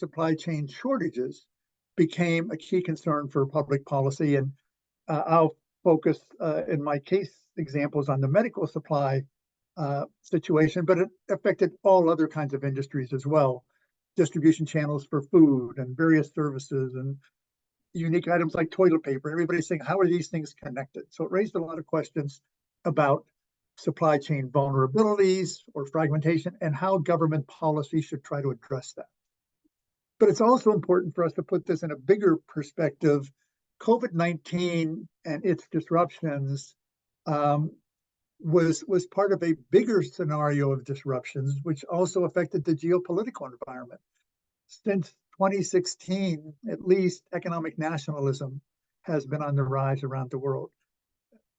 supply chain shortages became a key concern for public policy. And I'll focus in my case examples on the medical supply situation, but it affected all other kinds of industries as well. Distribution channels for food and various services and unique items like toilet paper. Everybody's saying, how are these things connected? So it raised a lot of questions about supply chain vulnerabilities or fragmentation and how government policy should try to address that. But it's also important for us to put this in a bigger perspective. COVID-19 and its disruptions was part of a bigger scenario of disruptions, which also affected the geopolitical environment. Since 2016, at least, economic nationalism has been on the rise around the world.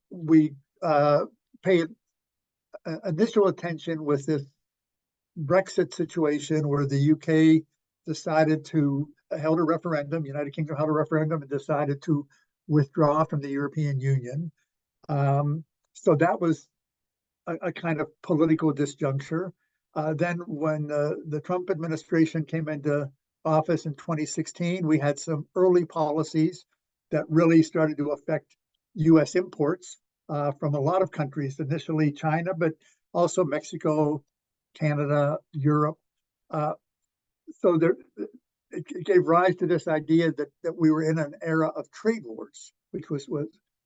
We paid initial attention with this Brexit situation where the UK held a referendum, United Kingdom held a referendum and decided to withdraw from the European Union. So that was a kind of political disjuncture. Then when the Trump administration came into office in 2016, we had some early policies that really started to affect US imports from a lot of countries, initially China, but also Mexico, Canada, Europe. So it gave rise to this idea that we were in an era of trade wars, which was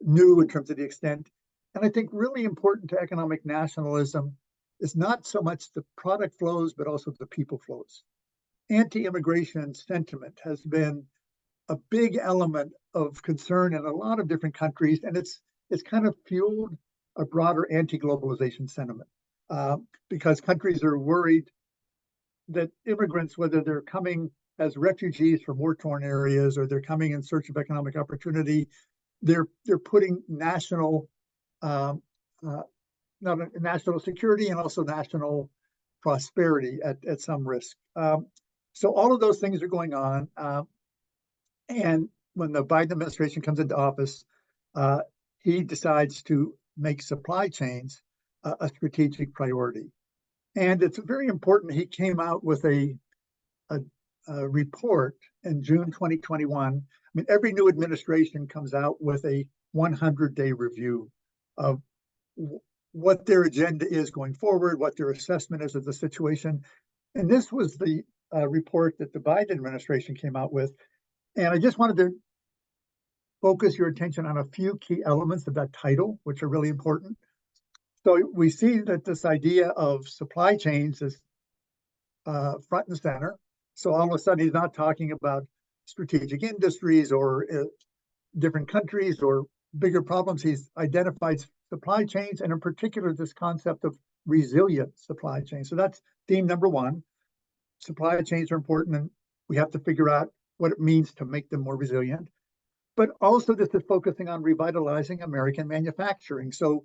new in terms of the extent. And I think really important to economic nationalism is not so much the product flows, but also the people flows. Anti-immigration sentiment has been a big element of concern in a lot of different countries, and it's kind of fueled a broader anti-globalization sentiment because countries are worried that immigrants, whether they're coming as refugees from war-torn areas or they're coming in search of economic opportunity, they're putting national security and also national prosperity at some risk. So all of those things are going on. And when the Biden administration comes into office, he decides to make supply chains a strategic priority. And it's very important. He came out with a report in June 2021. I mean, every new administration comes out with a 100-day review of what their agenda is going forward, what their assessment is of the situation. And this was the report that the Biden administration came out with. And I just wanted to focus your attention on a few key elements of that title, which are really important. So we see that this idea of supply chains is front and center. So all of a sudden, he's not talking about strategic industries or different countries or bigger problems. He's identified supply chains, and in particular, this concept of resilient supply chains. So that's theme number one. Supply chains are important, and we have to figure out what it means to make them more resilient. But also, this is focusing on revitalizing American manufacturing. So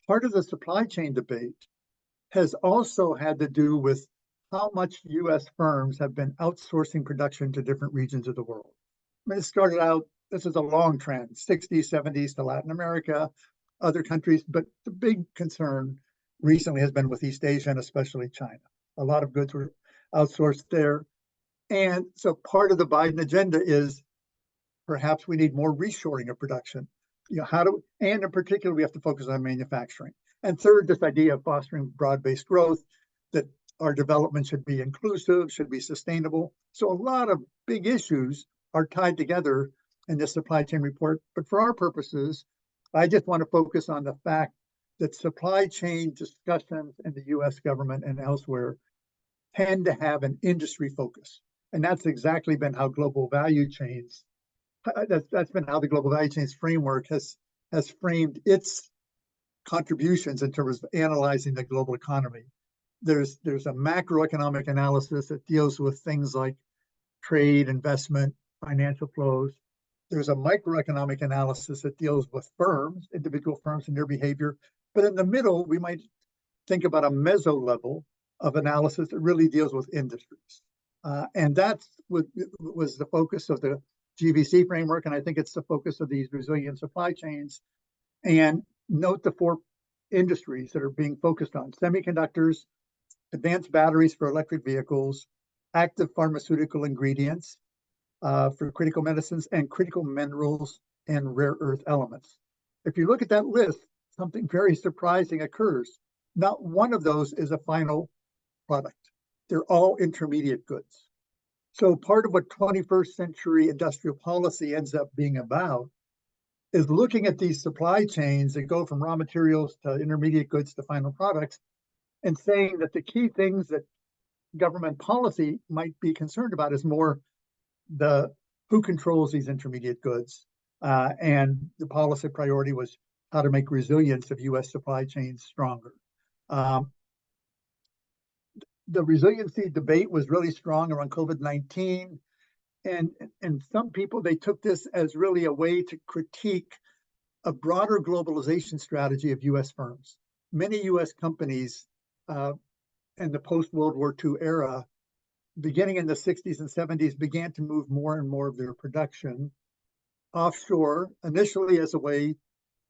part of the supply chain debate has also had to do with how much US firms have been outsourcing production to different regions of the world. I mean, it started out, this is a long trend, 60s, 70s to Latin America, other countries, but the big concern recently has been with East Asia and especially China. A lot of goods were outsourced there. And so part of the Biden agenda is perhaps we need more reshoring of production. And in particular, we have to focus on manufacturing. And third, this idea of fostering broad-based growth, that our development should be inclusive, should be sustainable. So a lot of big issues are tied together in this supply chain report. But for our purposes, I just want to focus on the fact that supply chain discussions in the US government and elsewhere tend to have an industry focus. And that's exactly been how global value chains, that's been how the global value chains framework has framed its contributions in terms of analyzing the global economy. There's a macroeconomic analysis that deals with things like trade, investment, financial flows. There's a microeconomic analysis that deals with firms, individual firms and their behavior. But in the middle, we might think about a meso level of analysis that really deals with industries. And that's what was the focus of the GVC framework. And I think it's the focus of these resilient supply chains. And note the four industries that are being focused on: semiconductors, advanced batteries for electric vehicles, active pharmaceutical ingredients for critical medicines, and critical minerals and rare earth elements. If you look at that list, something very surprising occurs. Not one of those is a final product. They're all intermediate goods. So part of what 21st century industrial policy ends up being about is looking at these supply chains that go from raw materials to intermediate goods to final products, and saying that the key things that government policy might be concerned about is more the who controls these intermediate goods. And the policy priority was how to make resilience of US supply chains stronger. The resiliency debate was really strong around COVID-19. And some people, they took this as really a way to critique a broader globalization strategy of US firms. Many US companies in the post-World War II era, beginning in the 60s and 70s, began to move more and more of their production offshore, initially as a way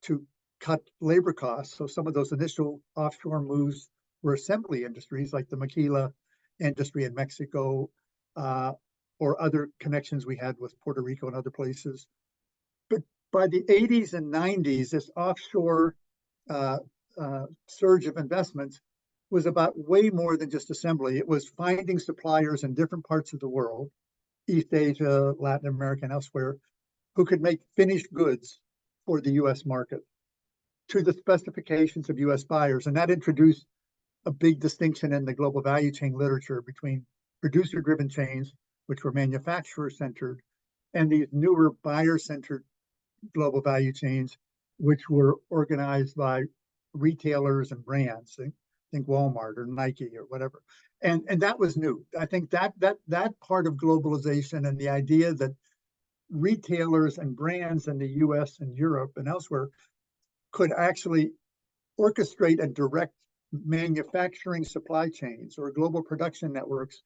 to cut labor costs. So some of those initial offshore moves were assembly industries like the maquila industry in Mexico, or other connections we had with Puerto Rico and other places. But by the 80s and 90s, this offshore surge of investments was about way more than just assembly. It was finding suppliers in different parts of the world, East Asia, Latin America, and elsewhere, who could make finished goods for the US market to the specifications of US buyers. And that introduced a big distinction in the global value chain literature between producer-driven chains, which were manufacturer-centered, and these newer buyer-centered global value chains, which were organized by retailers and brands. Think Walmart or Nike or whatever. And that was new. I think that part of globalization and the idea that retailers and brands in the US and Europe and elsewhere could actually orchestrate and direct manufacturing supply chains or global production networks,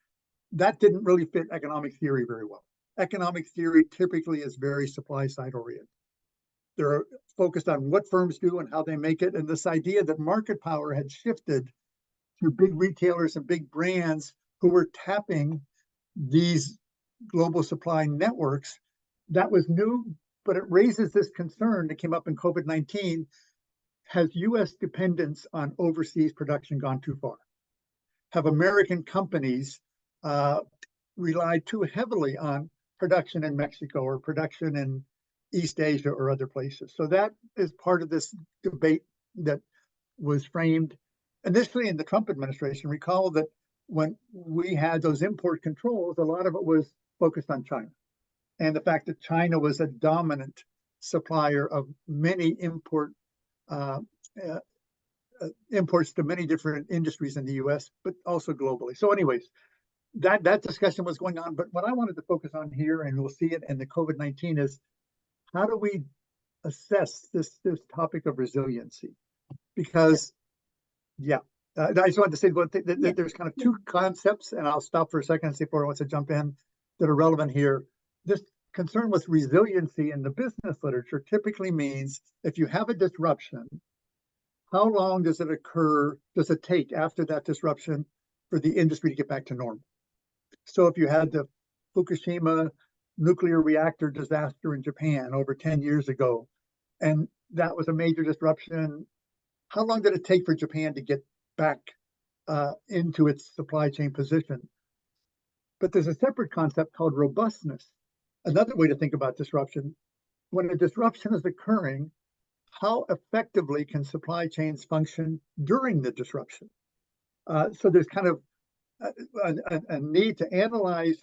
that didn't really fit economic theory very well. Economic theory typically is very supply side oriented. They're focused on what firms do and how they make it. And this idea that market power had shifted to big retailers and big brands who were tapping these global supply networks, that was new, but it raises this concern that came up in COVID-19. Has US dependence on overseas production gone too far? Have American companies relied too heavily on production in Mexico or production in East Asia or other places? So that is part of this debate that was framed initially in the Trump administration. Recall that when we had those import controls, a lot of it was focused on China and the fact that China was a dominant supplier of many imports to many different industries in the US, but also globally. So anyways, that discussion was going on. But what I wanted to focus on here, and we'll see it in the COVID-19, is how do we assess this topic of resiliency? Because, I just wanted to say that there's kind of two concepts, and I'll stop for a second and see if Laura wants to jump in, that are relevant here. This concern with resiliency in the business literature typically means if you have a disruption, how long does it take after that disruption for the industry to get back to normal? So if you had the Fukushima nuclear reactor disaster in Japan over 10 years ago, and that was a major disruption, how long did it take for Japan to get back into its supply chain position? But there's a separate concept called robustness. Another way to think about disruption, when a disruption is occurring, how effectively can supply chains function during the disruption? So there's kind of a need to analyze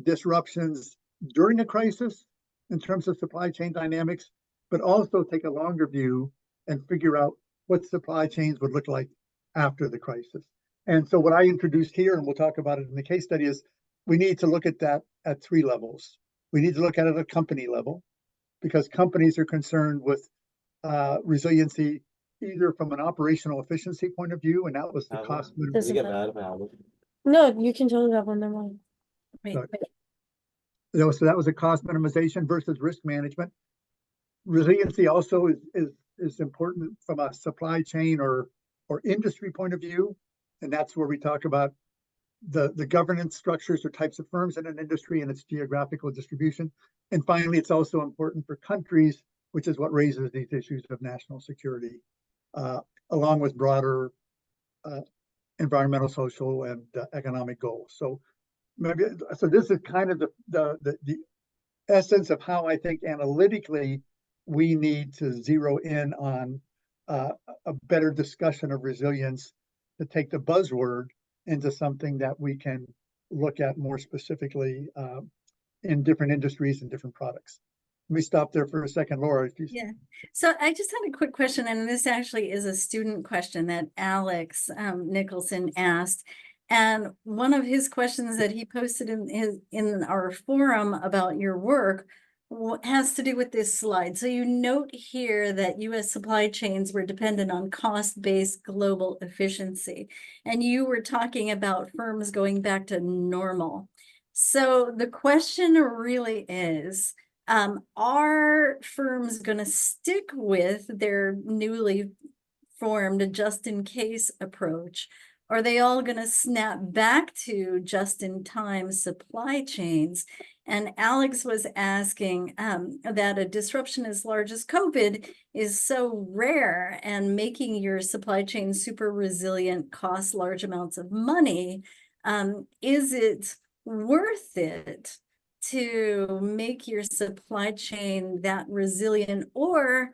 disruptions during a crisis in terms of supply chain dynamics, but also take a longer view and figure out what supply chains would look like after the crisis. And so what I introduced here, and we'll talk about it in the case study, is we need to look at that at three levels. We need to look at it at a company level, because companies are concerned with resiliency either from an operational efficiency point of view, and that was the cost. No, you can totally have one. They're mine. So that was a cost minimization versus risk management. Resiliency also is important from a supply chain or industry point of view, and that's where we talk about the governance structures or types of firms in an industry and its geographical distribution. And finally, it's also important for countries, which is what raises these issues of national security, along with broader environmental, social, and economic goals. So this is kind of the essence of how I think analytically we need to zero in on a better discussion of resilience, to take the buzzword into something that we can look at more specifically in different industries and different products. Let me stop there for a second, Laura. Yeah. So I just had a quick question, and this actually is a student question that Alex Nicholson asked. And one of his questions that he posted in our forum about your work has to do with this slide. So you note here that U.S. supply chains were dependent on cost-based global efficiency. And you were talking about firms going back to normal. So the question really is, are firms going to stick with their newly formed just-in-case approach? Are they all going to snap back to just-in-time supply chains? And Alex was asking that a disruption as large as COVID is so rare, and making your supply chain super resilient costs large amounts of money. Is it worth it to make your supply chain that resilient, or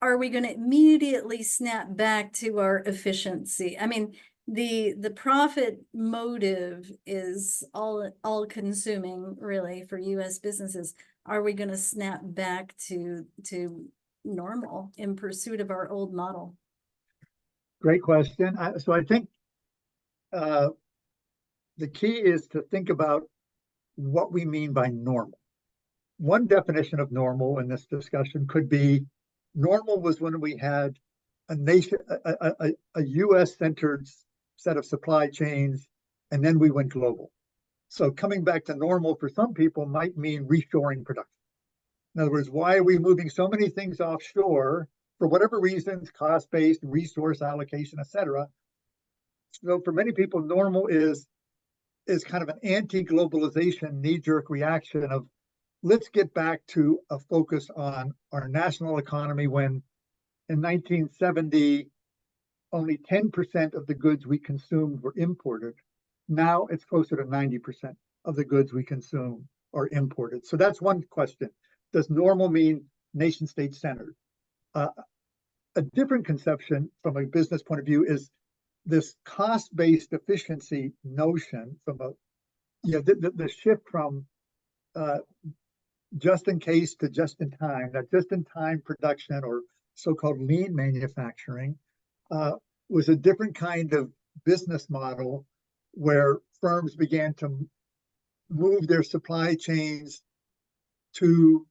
are we going to immediately snap back to our efficiency? I mean, the profit motive is all consuming really for U.S. businesses. Are we going to snap back to normal in pursuit of our old model? Great question. So I think the key is to think about what we mean by normal. One definition of normal in this discussion could be normal was when we had a US centered set of supply chains, and then we went global. So coming back to normal for some people might mean reshoring production. In other words, why are we moving so many things offshore? For whatever reasons, cost-based, resource allocation, etc. So for many people, normal is kind of an anti-globalization knee-jerk reaction of, let's get back to a focus on our national economy, when in 1970, only 10% of the goods we consumed were imported. Now it's closer to 90% of the goods we consume are imported. So that's one question. Does normal mean nation state centered? A different conception from a business point of view is this cost-based efficiency notion, from the shift from just in case to just in time. That just in time production, or so-called lean manufacturing, was a different kind of business model where firms began to move their supply chains to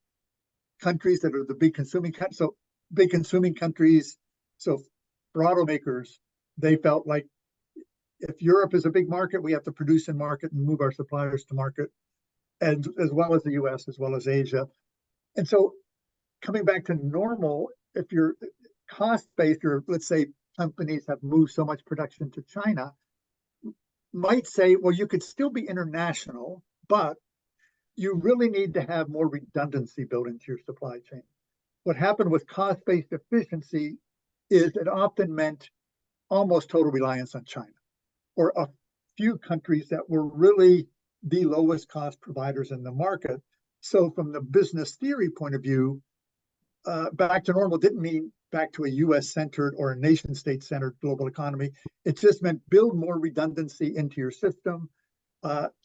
countries that are the big consuming countries. So big consuming countries. So for automakers, they felt like if Europe is a big market, we have to produce in market and move our suppliers to market, and as well as the US, as well as Asia. And so coming back to normal, if you're cost-based, or let's say companies have moved so much production to China, might say, well, you could still be international, but you really need to have more redundancy built into your supply chain. What happened with cost-based efficiency is it often meant almost total reliance on China, or a few countries that were really the lowest cost providers in the market. So from the business theory point of view, back to normal didn't mean back to a US centered or a nation state centered global economy. It just meant build more redundancy into your system.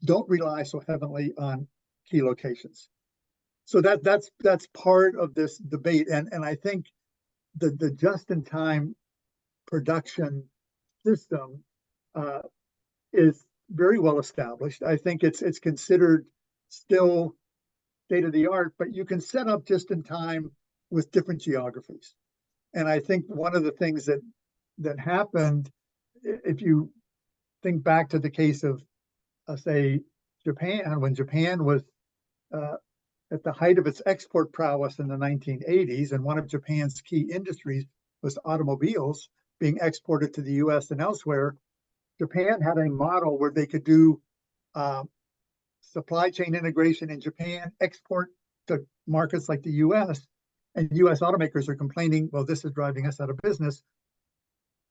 Don't rely so heavily on key locations. So that's part of this debate. And I think the just-in-time production system is very well established. I think it's considered still state of the art, but you can set up just in time with different geographies. And I think one of the things that happened, if you think back to the case of, say, Japan, when Japan was at the height of its export prowess in the 1980s, and one of Japan's key industries was automobiles being exported to the US and elsewhere, Japan had a model where they could do supply chain integration in Japan, export to markets like the US, and US automakers are complaining, well, this is driving us out of business.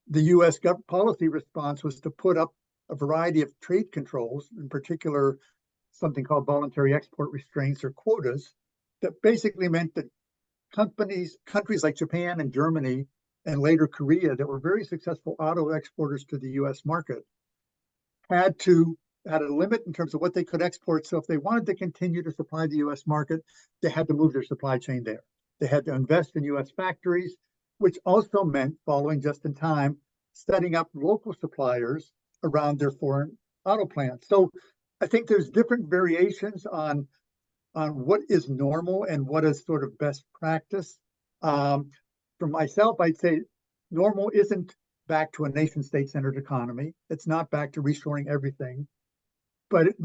The US policy response was to put up a variety of trade controls, in particular, something called voluntary export restraints or quotas, that basically meant that countries like Japan and Germany and later Korea that were very successful auto exporters to the US market had a limit in terms of what they could export. So if they wanted to continue to supply the US market, they had to move their supply chain there. They had to invest in US factories, which also meant, following just in time, setting up local suppliers around their foreign auto plants. So I think there's different variations on what is normal and what is sort of best practice. For myself, I'd say normal isn't back to a nation state centered economy. It's not back to reshoring everything, but it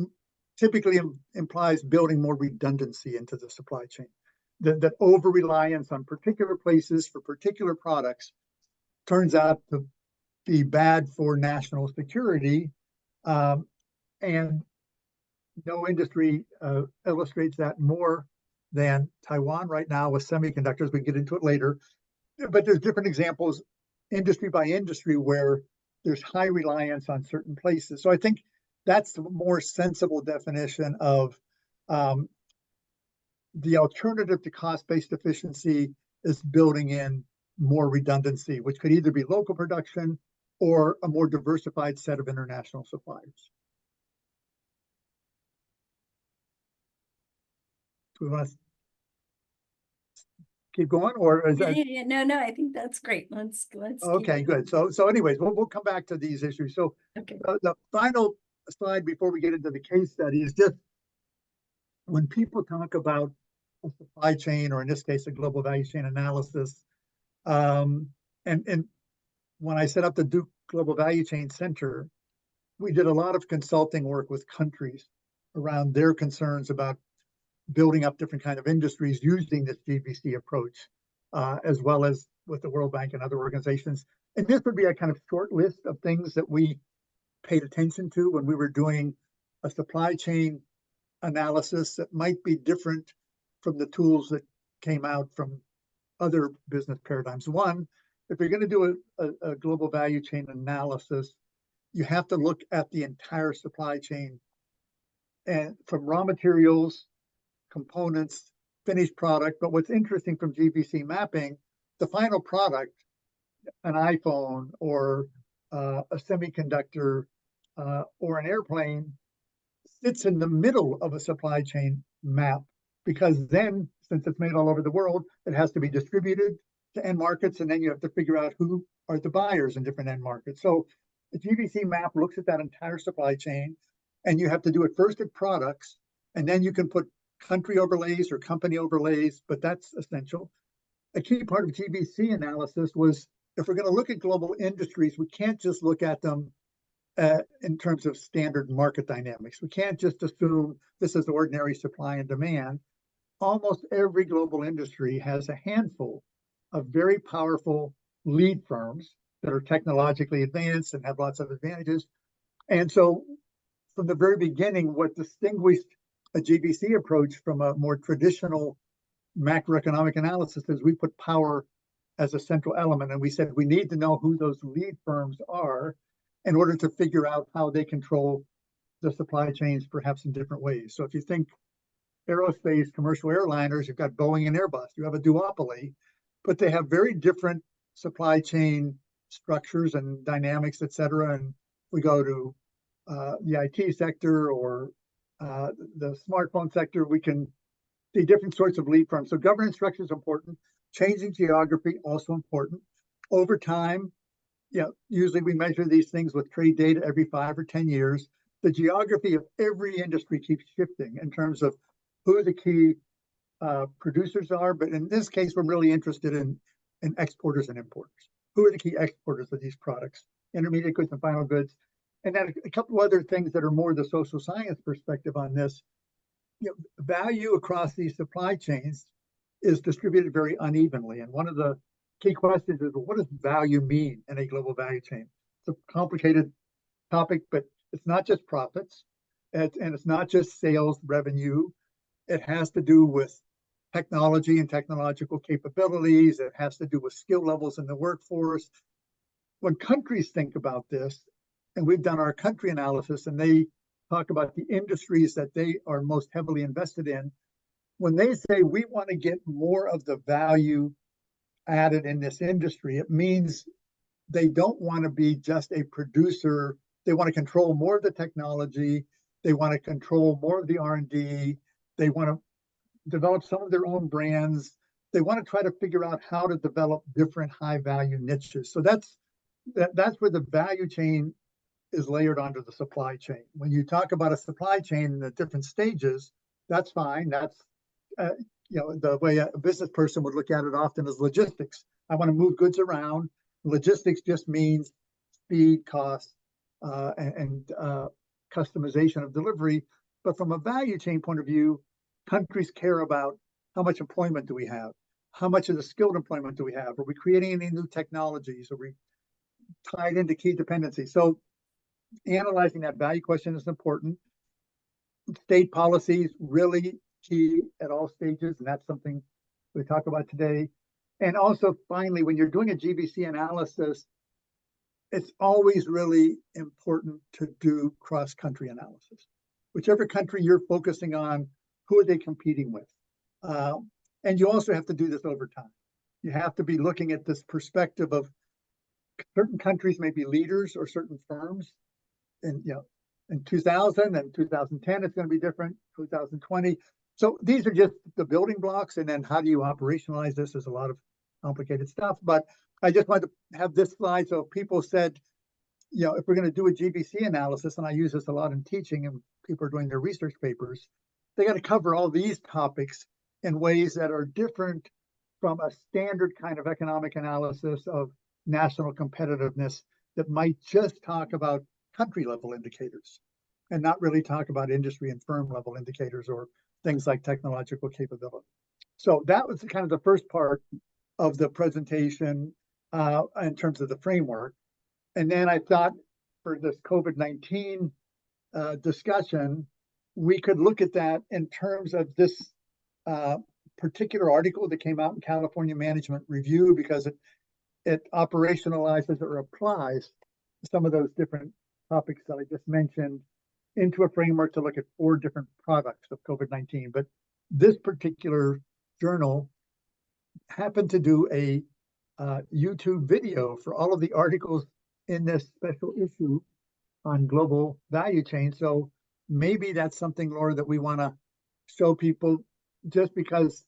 typically implies building more redundancy into the supply chain. That over reliance on particular places for particular products turns out to be bad for national security. And no industry illustrates that more than Taiwan right now with semiconductors. We can get into it later. But there's different examples, industry by industry, where there's high reliance on certain places. So I think that's the more sensible definition of the alternative to cost-based efficiency is building in more redundancy, which could either be local production or a more diversified set of international suppliers. Do we want to keep going, or is that? No, I think that's great. Let's Okay, good. So anyways, we'll come back to these issues. So okay. The final slide before we get into the case study is just when people talk about a supply chain, or in this case, a global value chain analysis, and when I set up the Duke Global Value Chain Center, we did a lot of consulting work with countries around their concerns about building up different kind of industries using this GVC approach, as well as with the World Bank and other organizations. And this would be a kind of short list of things that we paid attention to when we were doing a supply chain analysis that might be different from the tools that came out from other business paradigms. One, if you're going to do a global value chain analysis, you have to look at the entire supply chain, and from raw materials, components, finished product. But what's interesting from GVC mapping, the final product, an iPhone or a semiconductor or an airplane, sits in the middle of a supply chain map, because then, since it's made all over the world, it has to be distributed to end markets, and then you have to figure out who are the buyers in different end markets. So the GVC map looks at that entire supply chain, and you have to do it first at products, and then you can put country overlays or company overlays, but that's essential. A key part of GVC analysis was, if we're going to look at global industries, we can't just look at them in terms of standard market dynamics. We can't just assume this is ordinary supply and demand. Almost every global industry has a handful of very powerful lead firms that are technologically advanced and have lots of advantages. And so from the very beginning, what distinguished a GVC approach from a more traditional macroeconomic analysis is we put power as a central element. And we said we need to know who those lead firms are in order to figure out how they control the supply chains, perhaps in different ways. So if you think aerospace, commercial airliners, you've got Boeing and Airbus, you have a duopoly, but they have very different supply chain structures and dynamics, et cetera. And we go to the IT sector or the smartphone sector, we can see different sorts of lead firms. So governance structure is important. Changing geography, also important. Over time, usually we measure these things with trade data every 5 or 10 years. The geography of every industry keeps shifting in terms of who the key producers are. But in this case, we're really interested in exporters and importers. Who are the key exporters of these products? Intermediate goods and final goods. And then a couple other things that are more the social science perspective on this. Value across these supply chains is distributed very unevenly. And one of the key questions is, well, what does value mean in a global value chain? It's a complicated topic, but it's not just profits, and it's not just sales revenue. It has to do with technology and technological capabilities. It has to do with skill levels in the workforce. When countries think about this, and we've done our country analysis, and they talk about the industries that they are most heavily invested in, when they say we want to get more of the value added in this industry, it means they don't want to be just a producer. They want to control more of the technology. They want to control more of the R&D. They want to develop some of their own brands. They want to try to figure out how to develop different high value niches. So that's where the value chain is layered onto the supply chain. When you talk about a supply chain in the different stages, that's fine. That's the way a business person would look at it often is logistics. I want to move goods around. Logistics just means speed, cost, and customization of delivery. But from a value chain point of view, countries care about how much employment do we have? How much of the skilled employment do we have? Are we creating any new technologies? Are we tied into key dependencies? So analyzing that value question is important. State policies really key at all stages, and that's something we talk about today. And also, finally, when you're doing a GVC analysis, it's always really important to do cross-country analysis. Whichever country you're focusing on, who are they competing with? And you also have to do this over time. You have to be looking at this perspective of certain countries may be leaders or certain firms. And in 2000 and 2010, it's going to be different, 2020. So these are just the building blocks. And then how do you operationalize this? There's a lot of complicated stuff. But I just wanted to have this slide. So people said, if we're going to do a GVC analysis, and I use this a lot in teaching and people are doing their research papers, they got to cover all these topics in ways that are different from a standard kind of economic analysis of national competitiveness that might just talk about country level indicators and not really talk about industry and firm level indicators or things like technological capability. So that was kind of the first part of the presentation in terms of the framework. And then I thought for this COVID-19 discussion, we could look at that in terms of this particular article that came out in California Management Review, because it operationalizes or applies some of those different topics that I just mentioned into a framework to look at 4 different products of COVID-19. But this particular journal happened to do a YouTube video for all of the articles in this special issue on global value chain. So maybe that's something, Laura, that we want to show people, just because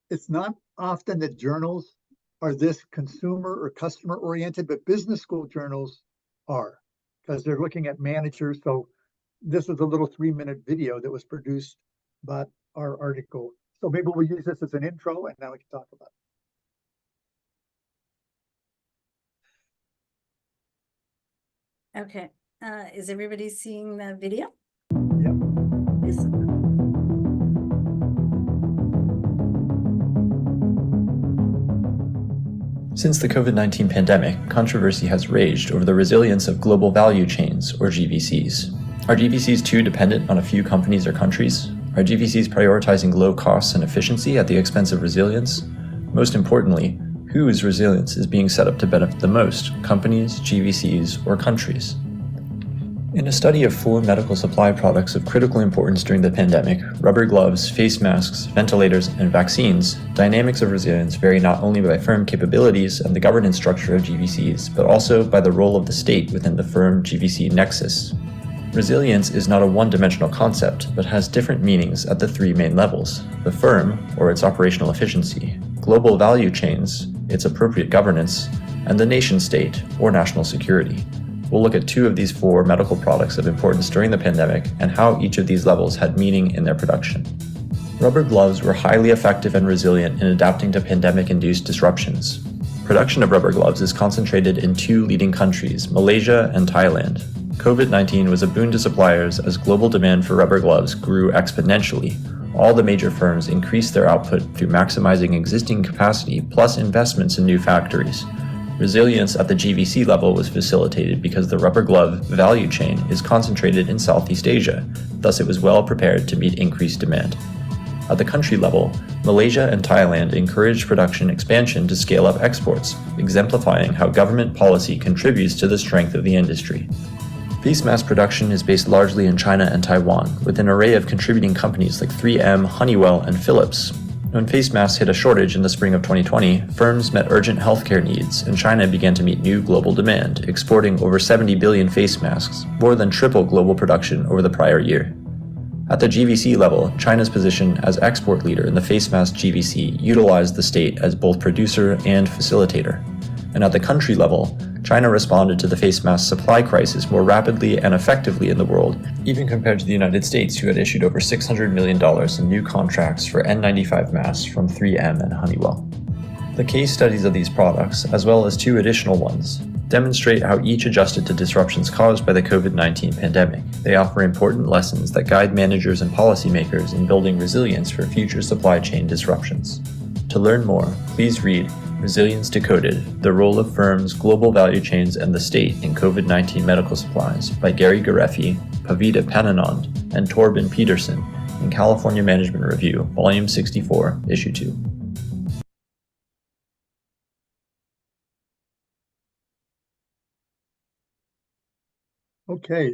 it's not often that journals are this consumer or customer oriented, but business school journals are, because they're looking at managers. So this is a little 3-minute video that was produced by our article. So maybe we'll use this as an intro and now we can talk about it. Okay. Is everybody seeing the video? Yep. Yes. Since the COVID-19 pandemic, controversy has raged over the resilience of global value chains, or GVCs. Are GVCs too dependent on a few companies or countries? Are GVCs prioritizing low costs and efficiency at the expense of resilience? Most importantly, whose resilience is being set up to benefit the most, companies, GVCs, or countries? In a study of 4 medical supply products of critical importance during the pandemic, rubber gloves, face masks, ventilators, and vaccines, dynamics of resilience vary not only by firm capabilities and the governance structure of GVCs, but also by the role of the state within the firm-GVC nexus. Resilience is not a one-dimensional concept, but has different meanings at the 3 main levels: the firm, or its operational efficiency, global value chains, its appropriate governance, and the nation-state, or national security. We'll look at 2 of these 4 medical products of importance during the pandemic and how each of these levels had meaning in their production. Rubber gloves were highly effective and resilient in adapting to pandemic-induced disruptions. Production of rubber gloves is concentrated in 2 leading countries, Malaysia and Thailand. COVID-19 was a boon to suppliers as global demand for rubber gloves grew exponentially. All the major firms increased their output through maximizing existing capacity plus investments in new factories. Resilience at the GVC level was facilitated because the rubber glove value chain is concentrated in Southeast Asia, thus it was well prepared to meet increased demand. At the country level, Malaysia and Thailand encouraged production expansion to scale up exports, exemplifying how government policy contributes to the strength of the industry. Face mask production is based largely in China and Taiwan, with an array of contributing companies like 3M, Honeywell, and Philips. When face masks hit a shortage in the spring of 2020, firms met urgent healthcare needs, and China began to meet new global demand, exporting over 70 billion face masks, more than triple global production over the prior year. At the GVC level, China's position as export leader in the face mask GVC utilized the state as both producer and facilitator. And at the country level, China responded to the face mask supply crisis more rapidly and effectively in the world, even compared to the United States, who had issued over $600 million in new contracts for N95 masks from 3M and Honeywell. The case studies of these products, as well as 2 additional ones, demonstrate how each adjusted to disruptions caused by the COVID-19 pandemic. They offer important lessons that guide managers and policymakers in building resilience for future supply chain disruptions. To learn more, please read Resilience Decoded: The Role of Firms, Global Value Chains, and the State in COVID-19 Medical Supplies by Gary Gereffi, Pavita Pananand, and Torben Peterson in California Management Review, Volume 64, Issue 2. Okay,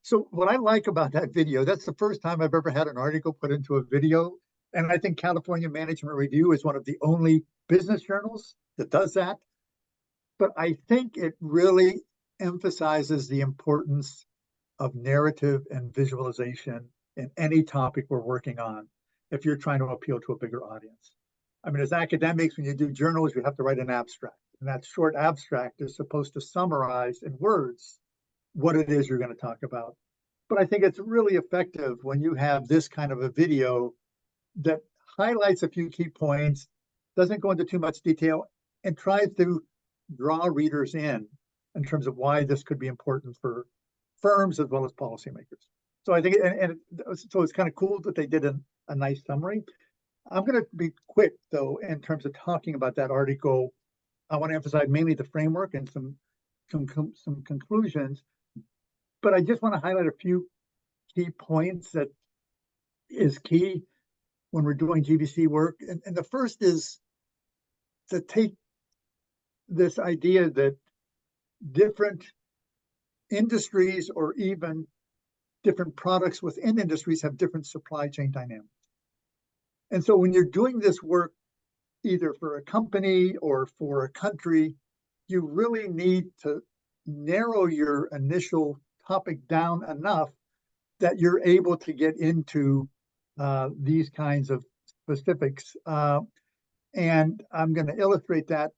so what I like about that video, that's the first time I've ever had an article put into a video. And I think California Management Review is one of the only business journals that does that. But I think it really emphasizes the importance of narrative and visualization in any topic we're working on, if you're trying to appeal to a bigger audience. I mean, as academics, when you do journals, you have to write an abstract. And that short abstract is supposed to summarize in words what it is you're going to talk about. But I think it's really effective when you have this kind of a video that highlights a few key points, doesn't go into too much detail, and tries to draw readers in terms of why this could be important for firms as well as policymakers. So I think, so it's kind of cool that they did a nice summary. I'm going to be quick, though, in terms of talking about that article. I want to emphasize mainly the framework and some conclusions. But I just want to highlight a few key points that is key when we're doing GVC work. And the first is to take this idea that different industries or even different products within industries have different supply chain dynamics. And so when you're doing this work, either for a company or for a country, you really need to narrow your initial topic down enough that you're able to get into these kinds of specifics. And I'm going to illustrate that.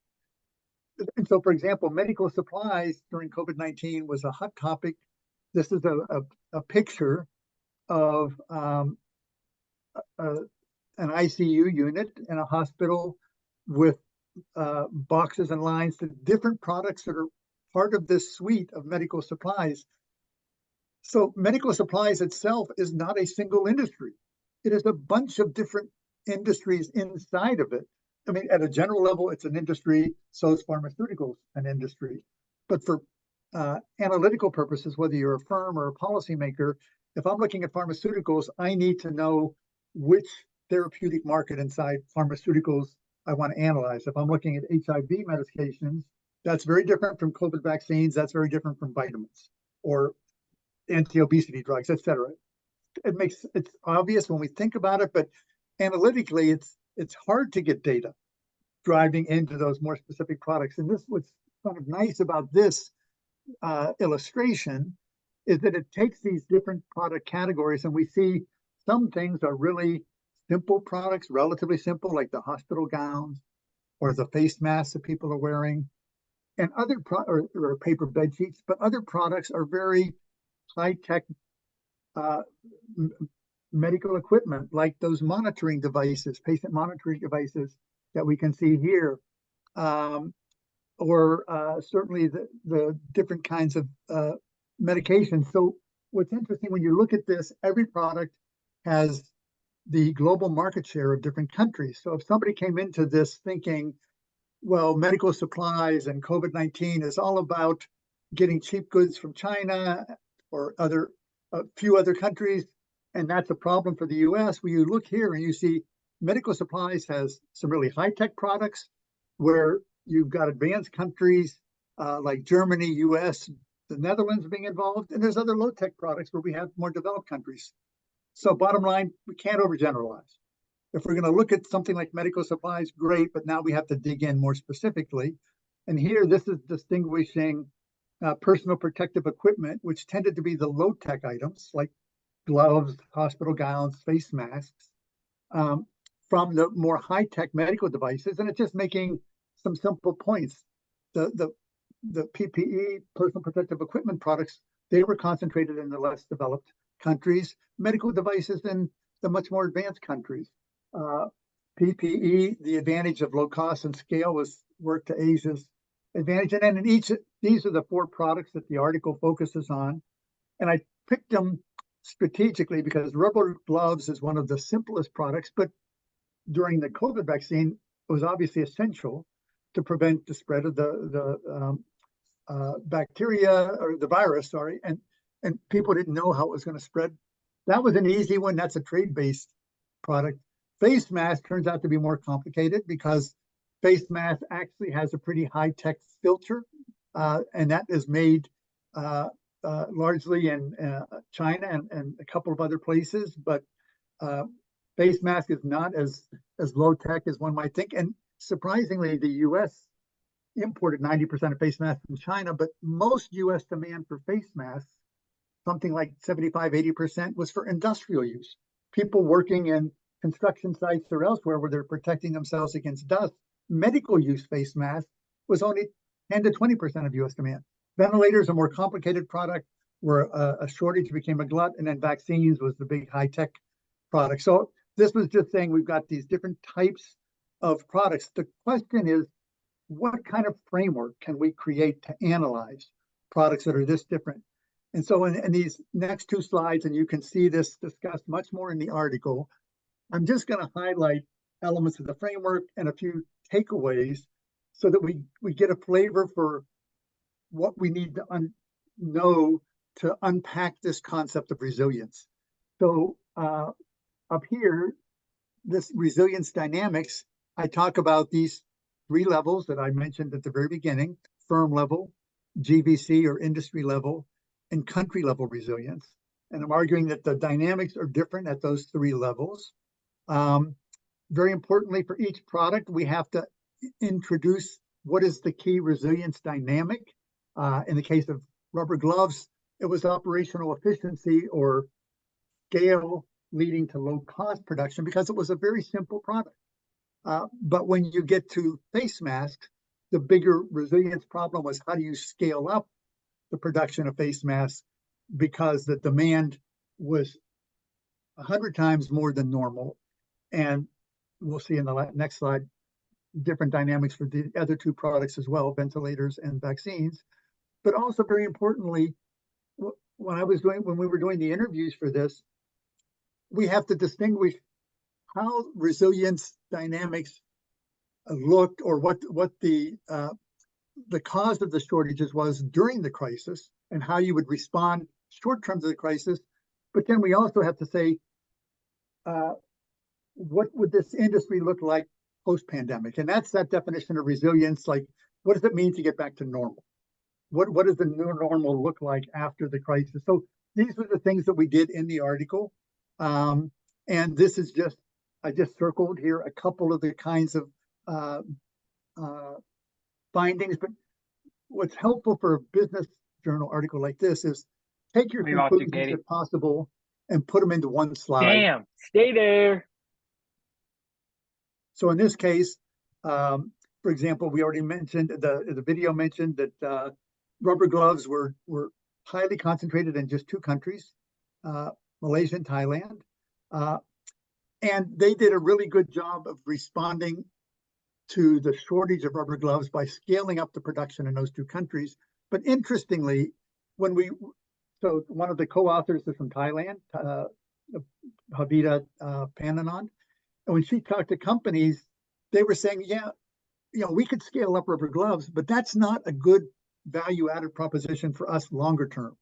And so, for example, medical supplies during COVID-19 was a hot topic. This is a picture of an ICU unit in a hospital with boxes and lines to different products that are part of this suite of medical supplies. So medical supplies itself is not a single industry. It is a bunch of different industries inside of it. I mean, at a general level, it's an industry, so is pharmaceuticals an industry. But for analytical purposes, whether you're a firm or a policymaker, if I'm looking at pharmaceuticals, I need to know which therapeutic market inside pharmaceuticals I want to analyze. If I'm looking at HIV medications, that's very different from COVID vaccines. That's very different from vitamins or anti-obesity drugs, et cetera. It's obvious when we think about it, but analytically, it's hard to get data driving into those more specific products. And this what's kind of nice about this illustration is that it takes these different product categories, and we see some things are really simple products, relatively simple, like the hospital gowns or the face masks that people are wearing, and other or paper bed sheets. But other products are very high-tech medical equipment, like those monitoring devices, patient monitoring devices that we can see here, or certainly the different kinds of medications. So what's interesting when you look at this, every product has the global market share of different countries. So if somebody came into this thinking well, medical supplies and COVID-19 is all about getting cheap goods from China or a few other countries. And that's a problem for the US. When you look here and you see medical supplies has some really high-tech products where you've got advanced countries like Germany, US, the Netherlands being involved, and there's other low-tech products where we have more developed countries. So bottom line, we can't overgeneralize. If we're going to look at something like medical supplies, great, but now we have to dig in more specifically. And here, this is distinguishing personal protective equipment, which tended to be the low-tech items like gloves, hospital gowns, face masks, from the more high-tech medical devices. And it's just making some simple points. The PPE, personal protective equipment products, they were concentrated in the less developed countries, medical devices in the much more advanced countries. PPE, the advantage of low cost and scale was worked to Asia's advantage. And then in each, these are the 4 products that the article focuses on. And I picked them strategically because rubber gloves is one of the simplest products, but during the COVID vaccine, it was obviously essential to prevent the spread of the bacteria or the virus, sorry, and people didn't know how it was going to spread. That was an easy one. That's a trade-based product. Face mask turns out to be more complicated because face mask actually has a pretty high-tech filter, and that is made largely in China and a couple of other places, but face mask is not as low-tech as one might think. And surprisingly, the US imported 90% of face masks from China, but most US demand for face masks, something like 75, 80%, was for industrial use. People working in construction sites or elsewhere where they're protecting themselves against dust. Medical use face masks was only 10 to 20% of US demand. Ventilators, a more complicated product, where a shortage became a glut, and then vaccines was the big high-tech product. So this was just saying we've got these different types of products. The question is, what kind of framework can we create to analyze products that are this different? And so in these next 2 slides, and you can see this discussed much more in the article, I'm just going to highlight elements of the framework and a few takeaways so that we get a flavor for what we need to know to unpack this concept of resilience. So up here, this resilience dynamics, I talk about these 3 levels that I mentioned at the very beginning: firm level, GVC or industry level, and country level resilience. And I'm arguing that the dynamics are different at those 3 levels. Very importantly, for each product, we have to introduce what is the key resilience dynamic. In the case of rubber gloves, it was operational efficiency or scale leading to low cost production because it was a very simple product. But when you get to face masks, the bigger resilience problem was how do you scale up the production of face masks because the demand was 100 times more than normal. And we'll see in the next slide, different dynamics for the other 2 products as well, ventilators and vaccines. But also very importantly, when we were doing the interviews for this, we have to distinguish how resilience dynamics looked or what the cause of the shortages was during the crisis and how you would respond short term to the crisis. But then we also have to say, what would this industry look like post-pandemic? And that's that definition of resilience. Like, what does it mean to get back to normal? What does the new normal look like after the crisis? So these were the things that we did in the article. And this is I just circled here a couple of the kinds of findings. But what's helpful for a business journal article like this is take your conclusions if possible and put them into one slide. Damn, stay there. So in this case, for example, we already mentioned, the video mentioned that rubber gloves were highly concentrated in just 2 countries, Malaysia and Thailand. And they did a really good job of responding to the shortage of rubber gloves by scaling up the production in those 2 countries. But interestingly, so one of the co-authors is from Thailand, Havita Pananon. And when she talked to companies, they were saying, yeah, we could scale up rubber gloves, but that's not a good value added proposition for us longer term.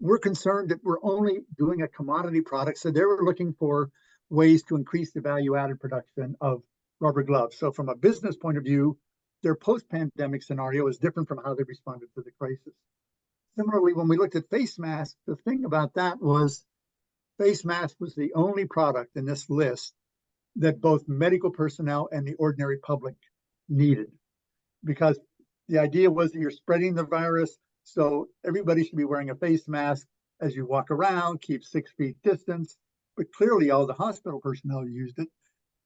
We're concerned that we're only doing a commodity product. So they were looking for ways to increase the value added production of rubber gloves. So from a business point of view, their post-pandemic scenario is different from how they responded to the crisis. Similarly, when we looked at face masks, the thing about that was face mask was the only product in this list that both medical personnel and the ordinary public needed, because the idea was that you're spreading the virus, so everybody should be wearing a face mask as you walk around, keep 6 feet distance. But clearly all the hospital personnel used it.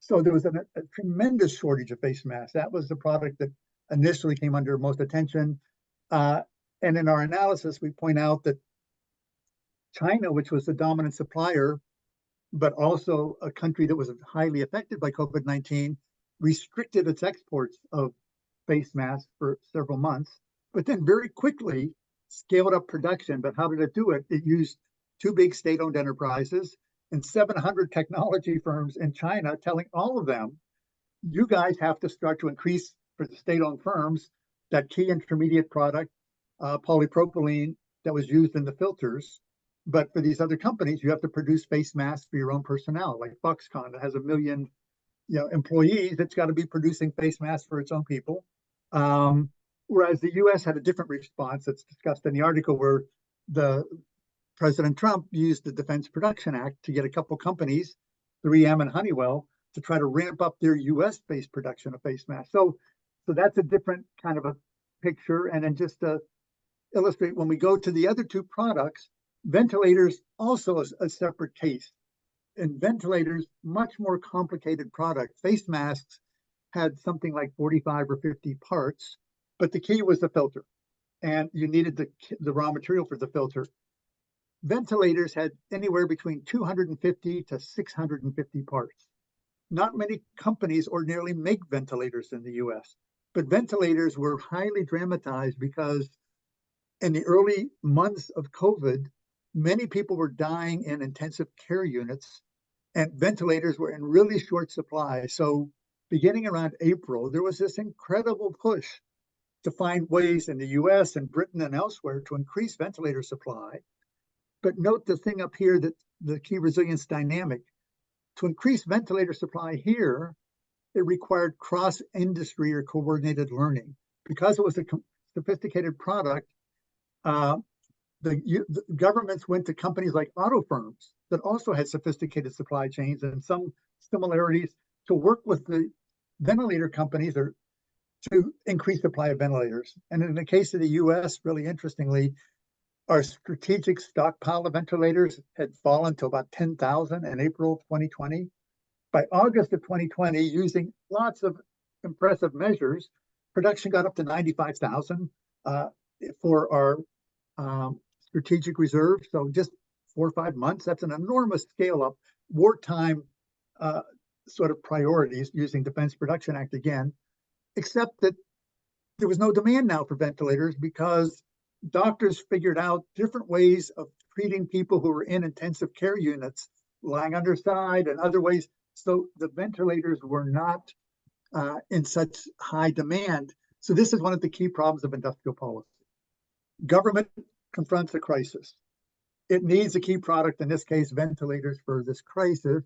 So there was a tremendous shortage of face masks. That was the product that initially came under most attention. And in our analysis, we point out that China, which was the dominant supplier, but also a country that was highly affected by COVID-19, restricted its exports of face masks for several months, but then very quickly scaled up production. But how did it do it? It used 2 big state-owned enterprises and 700 technology firms in China, telling all of them, you guys have to start to increase, for the state-owned firms, that key intermediate product, polypropylene, that was used in the filters. But for these other companies, you have to produce face masks for your own personnel, like Foxconn that has 1 million employees. It's got to be producing face masks for its own people. Whereas the US had a different response that's discussed in the article, where the President Trump used the Defense Production Act to get a couple companies, 3M and Honeywell, to try to ramp up their US-based production of face masks. So that's a different kind of a picture. And then just to illustrate, when we go to the other 2 products, ventilators also is a separate case. And ventilators, much more complicated product. Face masks had something like 45 or 50 parts, but the key was the filter. And you needed the raw material for the filter. Ventilators had anywhere between 250 to 650 parts. Not many companies ordinarily make ventilators in the US, but ventilators were highly dramatized because in the early months of COVID, many people were dying in intensive care units, and ventilators were in really short supply. So beginning around April, there was this incredible push to find ways in the US and Britain and elsewhere to increase ventilator supply. But note the thing up here, that the key resilience dynamic. To increase ventilator supply here, it required cross-industry or coordinated learning. Because it was a sophisticated product, the governments went to companies like auto firms that also had sophisticated supply chains and some similarities to work with the ventilator companies or to increase supply of ventilators. And in the case of the US, really interestingly, our strategic stockpile of ventilators had fallen to about 10,000 in April 2020. By August of 2020, using lots of impressive measures, production got up to 95,000 for our strategic reserve. So just 4 or 5 months, that's an enormous scale up. Wartime sort of priorities using Defense Production Act again, except that there was no demand now for ventilators because doctors figured out different ways of treating people who were in intensive care units, lying on their side and other ways. So the ventilators were not in such high demand. So this is one of the key problems of industrial policy. Government confronts a crisis. It needs a key product, in this case, ventilators for this crisis.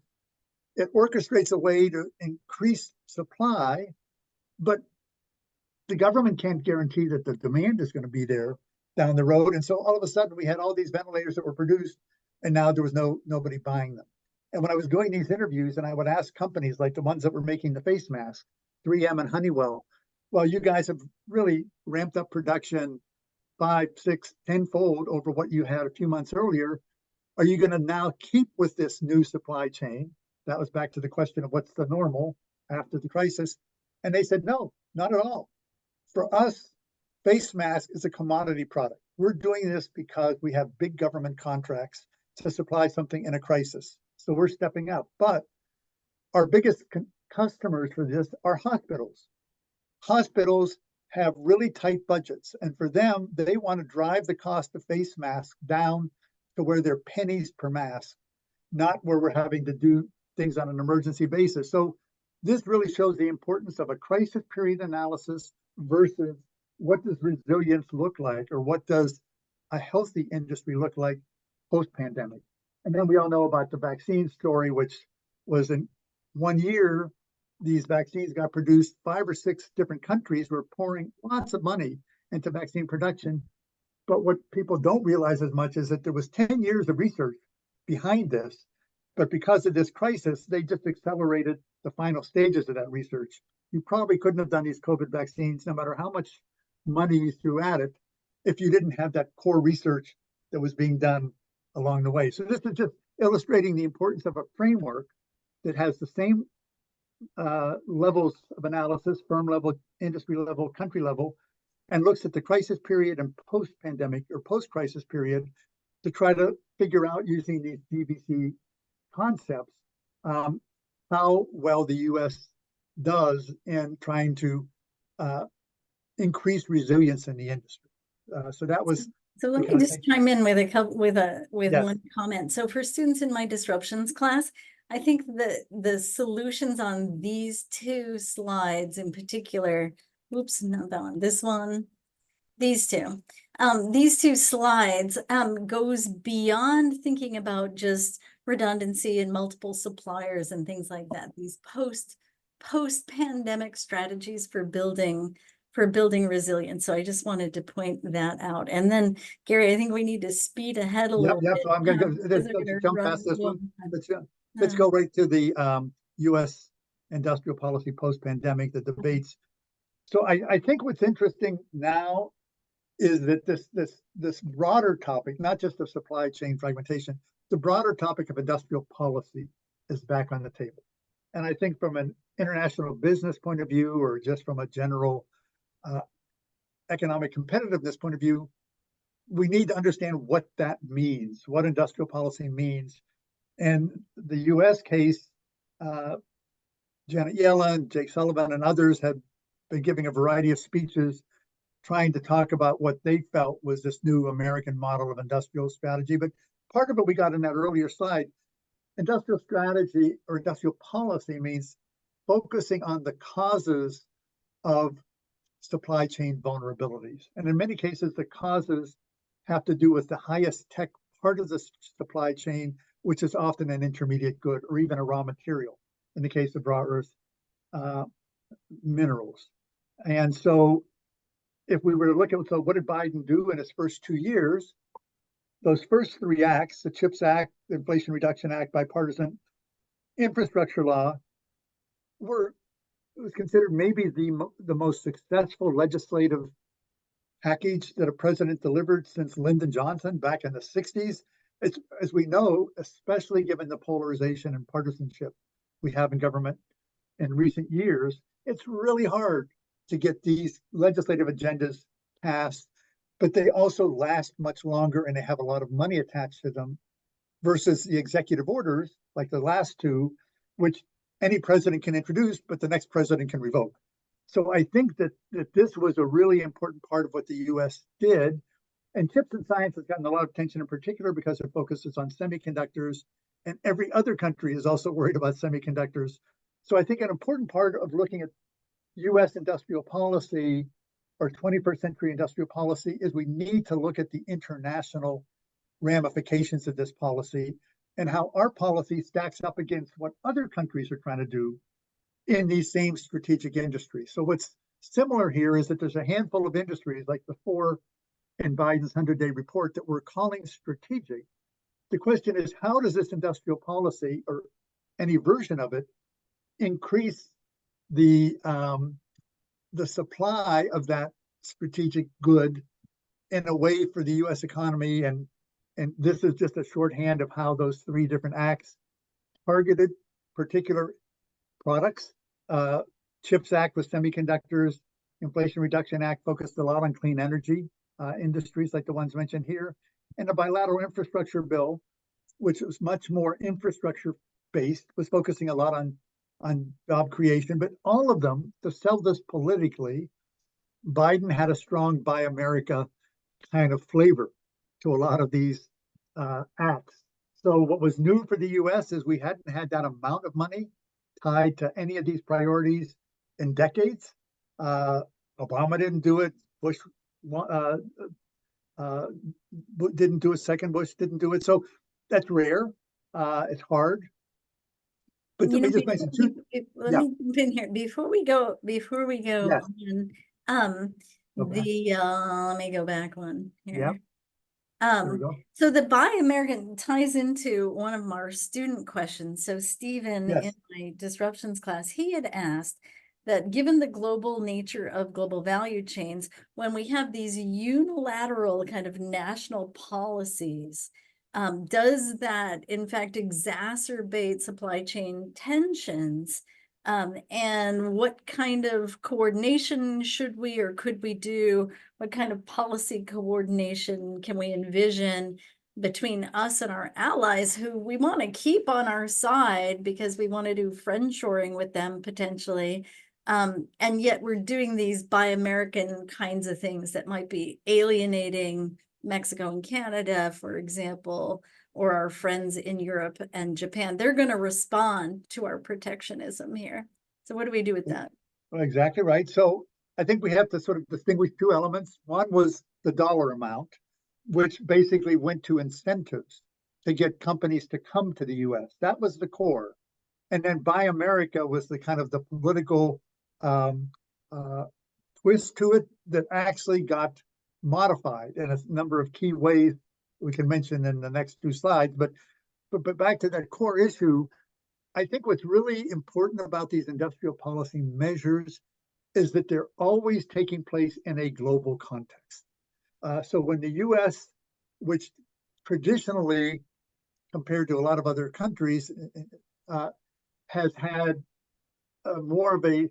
It orchestrates a way to increase supply, but the government can't guarantee that the demand is going to be there down the road. And so all of a sudden we had all these ventilators that were produced, and now there was nobody buying them. And when I was doing these interviews, and I would ask companies like the ones that were making the face masks, 3M and Honeywell, well, you guys have really ramped up production 5, 6, 10-fold over what you had a few months earlier. Are you going to now keep with this new supply chain? That was back to the question of what's the normal after the crisis. And they said, no, not at all. For us, face mask is a commodity product. We're doing this because we have big government contracts to supply something in a crisis. So we're stepping up. But our biggest customers for this are hospitals. Hospitals have really tight budgets. And for them, they want to drive the cost of face masks down to where they're pennies per mask, not where we're having to do things on an emergency basis. So this really shows the importance of a crisis period analysis versus what does resilience look like, or what does a healthy industry look like post-pandemic. And then we all know about the vaccine story, which was in 1 year, these vaccines got produced. 5 or 6 different countries were pouring lots of money into vaccine production. But what people don't realize as much is that there was 10 years of research behind this. But because of this crisis, they just accelerated the final stages of that research. You probably couldn't have done these COVID vaccines, no matter how much money you threw at it, if you didn't have that core research that was being done along the way. So this is just illustrating the importance of a framework that has the same levels of analysis, firm level, industry level, country level, and looks at the crisis period and post-pandemic or post-crisis period to try to figure out, using these GVC concepts, how well the U.S. does in trying to increase resilience in the industry. So that was. So let me just chime in with a couple with one comment. So for students in my disruptions class, I think that the solutions on these 2 slides in particular, oops, not that one, this one, these two slides goes beyond thinking about just redundancy and multiple suppliers and things like that. These post-pandemic strategies for building resilience. So I just wanted to point that out. And then, Gary, I think we need to speed ahead a little bit. So I'm going to go. Let's jump past this one. Let's go right to the U.S. industrial policy post-pandemic, the debates. So I think what's interesting now is that this broader topic, not just of supply chain fragmentation, the broader topic of industrial policy is back on the table. And I think from an international business point of view, or just from a general economic competitiveness point of view, we need to understand what that means, what industrial policy means. And the U.S. case, Janet Yellen, Jake Sullivan, and others have been giving a variety of speeches trying to talk about what they felt was this new American model of industrial strategy. But part of it we got in that earlier slide, industrial strategy or industrial policy means focusing on the causes of supply chain vulnerabilities. And in many cases, the causes have to do with the highest tech part of the supply chain, which is often an intermediate good or even a raw material, in the case of rare earth minerals. And so if we were to look at, so what did Biden do in his first 2 years? Those first 3 acts, the CHIPS Act, the Inflation Reduction Act, bipartisan infrastructure law, it was considered maybe the most successful legislative package that a president delivered since Lyndon Johnson back in the 60s. It's, as we know, especially given the polarization and partisanship we have in government in recent years, it's really hard to get these legislative agendas passed, but they also last much longer and they have a lot of money attached to them versus the executive orders, like the last 2, which any president can introduce, but the next president can revoke. So I think that this was a really important part of what the U.S. did. And CHIPS and Science has gotten a lot of attention in particular because it focuses on semiconductors, and every other country is also worried about semiconductors. So I think an important part of looking at U.S. industrial policy or 21st century industrial policy is we need to look at the international ramifications of this policy and how our policy stacks up against what other countries are trying to do in these same strategic industries. So what's similar here is that there's a handful of industries, like the 4 in Biden's 100-day report, that we're calling strategic. The question is, how does this industrial policy, or any version of it, increase the supply of that strategic good in a way for the U.S. economy? And this is just a shorthand of how those 3 different acts targeted particular products. CHIPS Act with semiconductors, Inflation Reduction Act focused a lot on clean energy industries like the ones mentioned here, and the bilateral infrastructure bill, which was much more infrastructure based, was focusing a lot on job creation. But all of them, to sell this politically, Biden had a strong Buy America kind of flavor to a lot of these acts. So what was new for the U.S. is we hadn't had that amount of money tied to any of these priorities in decades. Obama didn't do it. Bush didn't do it. Second Bush didn't do it. So that's rare. It's hard. But You let me know, just mention two. let Yeah. me jump in here before we go Yes. on, Go back. let me go back one Yep. here. There we go. So the Buy American ties into one of our student questions. So Stephen, in Yes. my disruptions class, he had asked that given the global nature of global value chains, when we have these unilateral kind of national policies, does that in fact exacerbate supply chain tensions? And what kind of coordination should we or could we do? What kind of policy coordination can we envision between us and our allies who we want to keep on our side because we want to do friendshoring with them potentially? And yet we're doing these Buy American kinds of things that might be alienating Mexico and Canada, for example, or our friends in Europe and Japan. They're going to respond to our protectionism here. So what do we do with that? Well, exactly right. So I think we have to sort of distinguish two elements. One was the dollar amount, which basically went to incentives to get companies to come to the US. That was the core. And then Buy America was the kind of the political twist to it that actually got modified in a number of key ways we can mention in the next two slides. But back to that core issue, I think what's really important about these industrial policy measures is that they're always taking place in a global context. So when the US, which traditionally, compared to a lot of other countries, has had more of a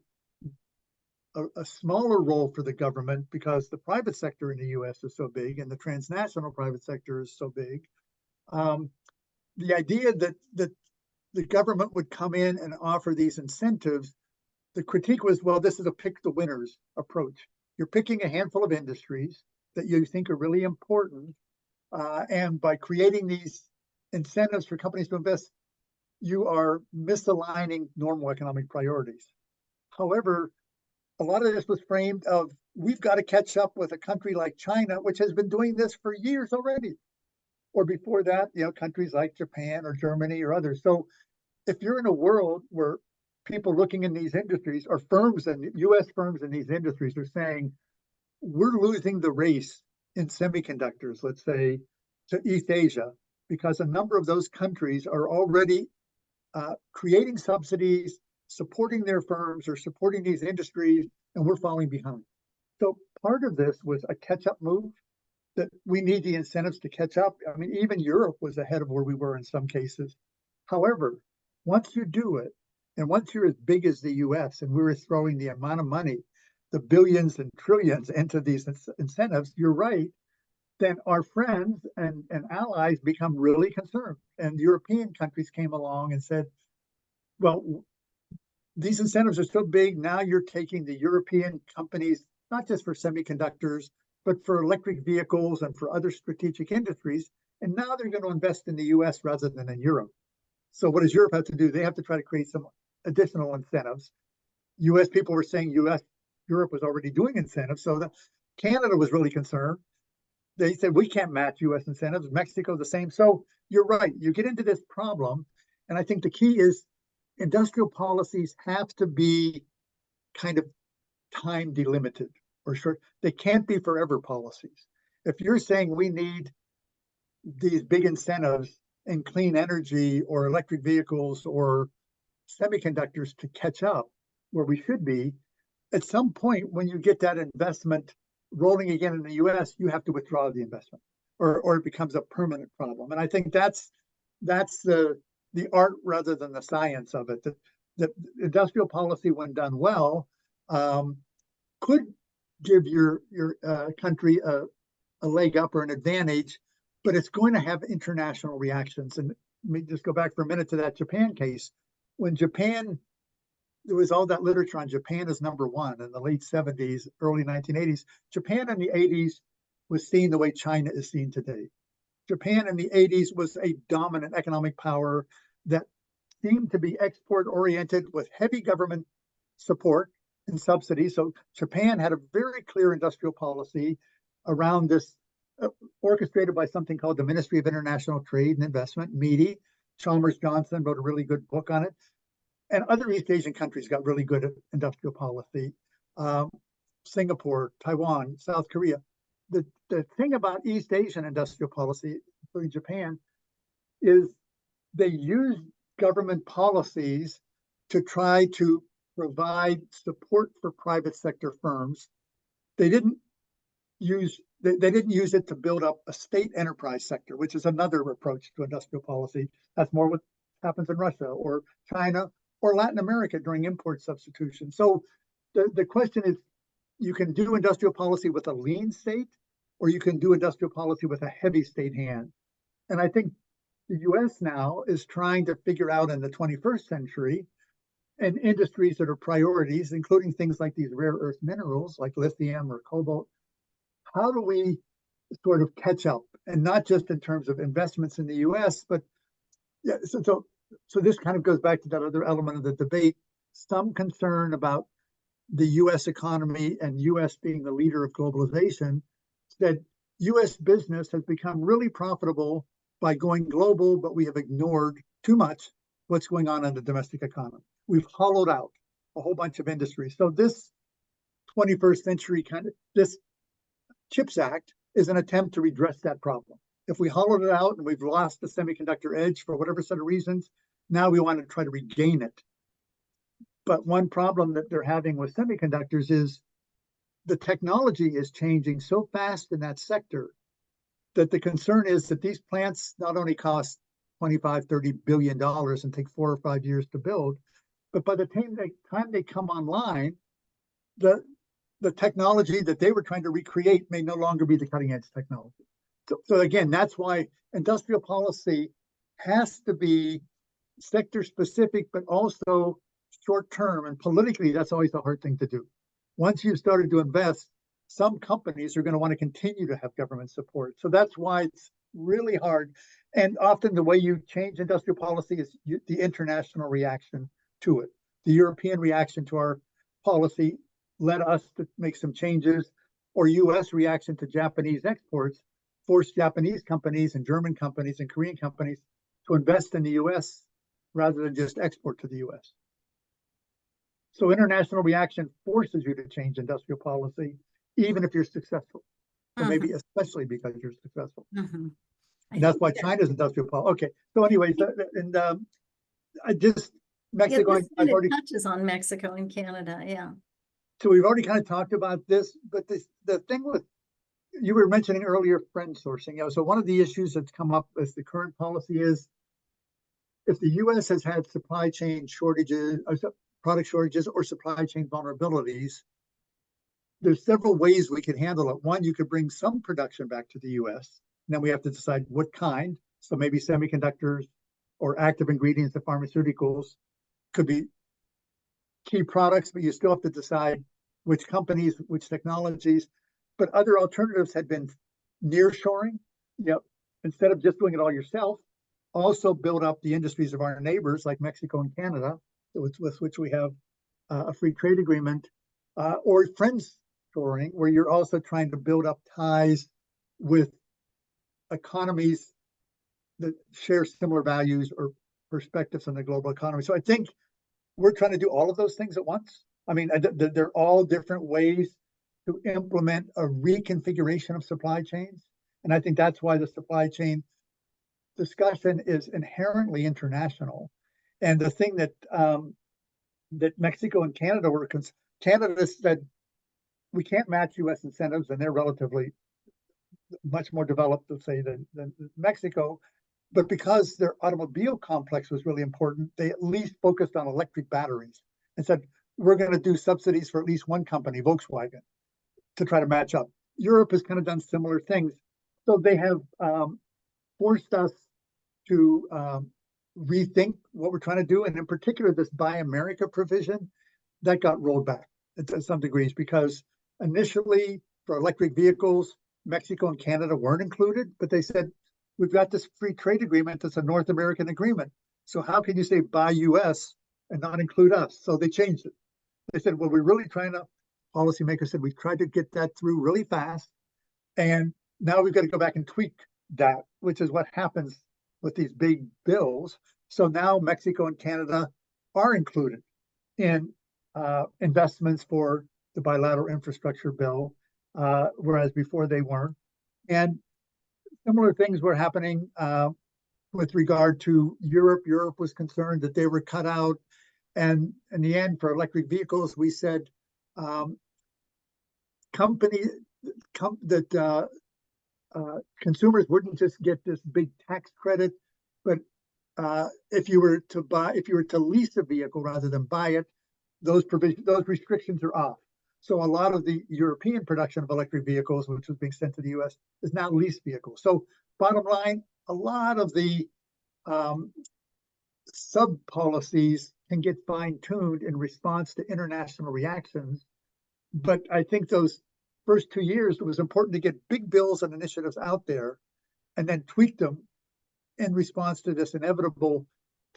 smaller role for the government because the private sector in the US is so big and the transnational private sector is so big. The idea that the government would come in and offer these incentives, the critique was, well, this is a pick the winners approach. You're picking a handful of industries that you think are really important. And by creating these incentives for companies to invest, you are misaligning normal economic priorities. However, a lot of this was framed of, we've got to catch up with a country like China, which has been doing this for years already. Or before that, countries like Japan or Germany or others. So if you're in a world where people looking in these industries or firms and US firms in these industries are saying, we're losing the race in semiconductors, let's say, to East Asia, because a number of those countries are already creating subsidies, supporting their firms or supporting these industries, and we're falling behind. So part of this was a catch-up move, that we need the incentives to catch up. I mean, even Europe was ahead of where we were in some cases. However, once you do it, and once you're as big as the US, and we were throwing the amount of money, the billions and trillions into these incentives, you're right, then our friends and allies become really concerned. And European countries came along and said, well, these incentives are so big, now you're taking the European companies, not just for semiconductors, but for electric vehicles and for other strategic industries. And now they're going to invest in the US rather than in Europe. So what does Europe have to do? They have to try to create some additional incentives. US people were saying Europe was already doing incentives. So Canada was really concerned. They said, we can't match US incentives. Mexico, the same. So you're right. You get into this problem. And I think the key is industrial policies have to be kind of time delimited or short. They can't be forever policies. If you're saying we need these big incentives in clean energy or electric vehicles or semiconductors to catch up where we should be, at some point when you get that investment rolling again in the US, you have to withdraw the investment or it becomes a permanent problem. And I think that's the art rather than the science of it. The industrial policy, when done well, could give your country a leg up or an advantage, but it's going to have international reactions. And let me just go back for a minute to that Japan case. When Japan, there was all that literature on Japan as number one in the late 70s, early 1980s. Japan in the 80s was seen the way China is seen today. Japan in the 80s was a dominant economic power that seemed to be export oriented with heavy government support and subsidies. So Japan had a very clear industrial policy around this, orchestrated by something called the Ministry of International Trade and Investment, METI. Chalmers Johnson wrote a really good book on it. And other East Asian countries got really good at industrial policy. Singapore, Taiwan, South Korea. The thing about East Asian industrial policy, including Japan, is they use government policies to try to provide support for private sector firms. They didn't use it to build up a state enterprise sector, which is another approach to industrial policy. That's more what happens in Russia or China or Latin America during import substitution. So the question is, you can do industrial policy with a lean state, or you can do industrial policy with a heavy state hand. And I think the US now is trying to figure out in the 21st century, and industries that are priorities, including things like these rare earth minerals like lithium or cobalt, how do we sort of catch up? And not just in terms of investments in the US, but yeah, so this kind of goes back to that other element of the debate, some concern about the US economy and US being the leader of globalization, that US business has become really profitable by going global, but we have ignored too much what's going on in the domestic economy. We've hollowed out a whole bunch of industries. So this 21st century this CHIPS Act is an attempt to redress that problem. If we hollowed it out and we've lost the semiconductor edge for whatever set of reasons, now we want to try to regain it. But one problem that they're having with semiconductors is the technology is changing so fast in that sector that the concern is that these plants not only cost $25–30 billion and take 4 or 5 years to build, but by the time they come online, the technology that they were trying to recreate may no longer be the cutting edge technology. So again, that's why industrial policy has to be sector specific, but also short term. And politically, that's always a hard thing to do. Once you've started to invest, some companies are going to want to continue to have government support. So that's why it's really hard. And often the way you change industrial policy is the international reaction to it. The European reaction to our policy led us to make some changes, or US reaction to Japanese exports forced Japanese companies and German companies and Korean companies to invest in the US rather than just export to the US. So international reaction forces you to change industrial policy, even if you're successful, or maybe especially because you're successful. And that's why China's industrial policy. Okay, so anyways, and I just, Mexico, I've already touches on Mexico and Canada, yeah. So we've already kind of talked about this, but the thing with, you were mentioning earlier, friend sourcing. So one of the issues that's come up as the current policy is, if the US has had supply chain shortages, product shortages, or supply chain vulnerabilities, there's several ways we could handle it. One, you could bring some production back to the US, and then we have to decide what kind. So maybe semiconductors or active ingredients of pharmaceuticals could be key products, but you still have to decide which companies, which technologies. But other alternatives had been nearshoring. Instead of just doing it all yourself, also build up the industries of our neighbors like Mexico and Canada, with which we have a free trade agreement, or friendshoring, where you're also trying to build up ties with economies that share similar values or perspectives on the global economy. So I think we're trying to do all of those things at once. I mean, they're all different ways to implement a reconfiguration of supply chains. And I think that's why the supply chain discussion is inherently international. And the thing that that Mexico and Canada were, Canada said, we can't match US incentives, and they're relatively much more developed, let's say, than Mexico. But because their automobile complex was really important, they at least focused on electric batteries and said, we're going to do subsidies for at least one company, Volkswagen, to try to match up. Europe has kind of done similar things. So they have forced us to rethink what we're trying to do. And in particular, this Buy America provision, that got rolled back to some degrees, because initially for electric vehicles, Mexico and Canada weren't included, but they said, we've got this free trade agreement that's a North American agreement. So how can you say buy US and not include us? So they changed it. They said, well, we're really trying to, policymakers said, we tried to get that through really fast. And now we've got to go back and tweak that, which is what happens with these big bills. So now Mexico and Canada are included in investments for the bilateral infrastructure bill, whereas before they weren't. And similar things were happening with regard to Europe. Europe was concerned that they were cut out. And in the end, for electric vehicles, we said consumers wouldn't just get this big tax credit, but if you were to lease a vehicle rather than buy it, those restrictions are off. So a lot of the European production of electric vehicles, which was being sent to the US, is now leased vehicles. So bottom line, a lot of the sub policies can get fine-tuned in response to international reactions. But I think those first 2 years, it was important to get big bills and initiatives out there and then tweak them in response to this inevitable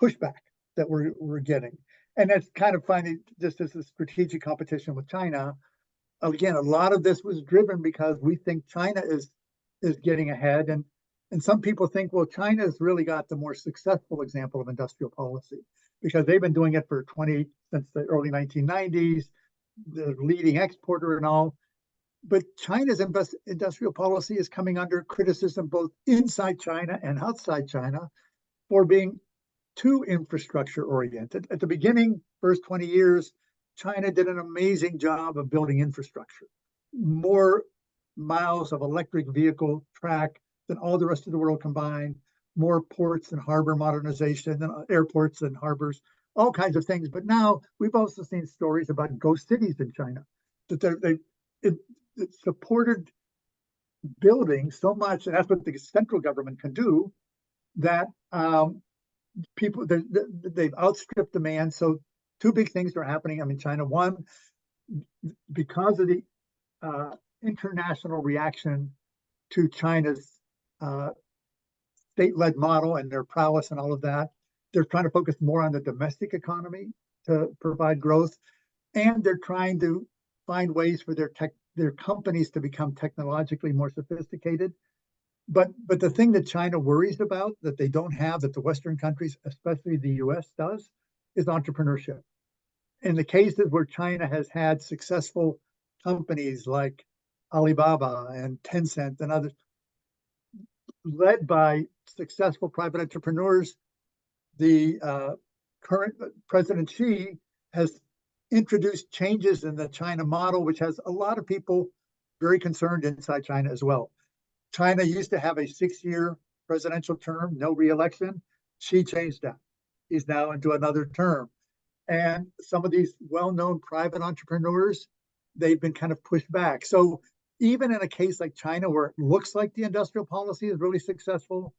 pushback that we're getting. And that's kind of finding just as a strategic competition with China. Again, a lot of this was driven because we think China is getting ahead. And some people think, well, China's really got the more successful example of industrial policy because they've been doing it since the early 1990s, the leading exporter and all. But China's industrial policy is coming under criticism both inside China and outside China for being too infrastructure oriented. At the beginning, first 20 years, China did an amazing job of building infrastructure, more miles of electric vehicle track than all the rest of the world combined, more ports and harbor modernization, and airports and harbors, all kinds of things. But now we've also seen stories about ghost cities in China, that it supported building so much, and that's what the central government can do, that they've outstripped demand. So two big things are happening. I mean, China, one, because of the international reaction to China's state-led model and their prowess and all of that, they're trying to focus more on the domestic economy to provide growth, and they're trying to find ways for their companies to become technologically more sophisticated. But the thing that China worries about that they don't have, that the Western countries, especially the US, does, is entrepreneurship. In the cases where China has had successful companies like Alibaba and Tencent and others, led by successful private entrepreneurs, the current President Xi has introduced changes in the China model, which has a lot of people very concerned inside China as well. China used to have a 6-year presidential term, no re-election. Xi changed that. He's now into another term. And some of these well-known private entrepreneurs, they've been kind of pushed back. So even in a case like China, where it looks like the industrial policy is really successful,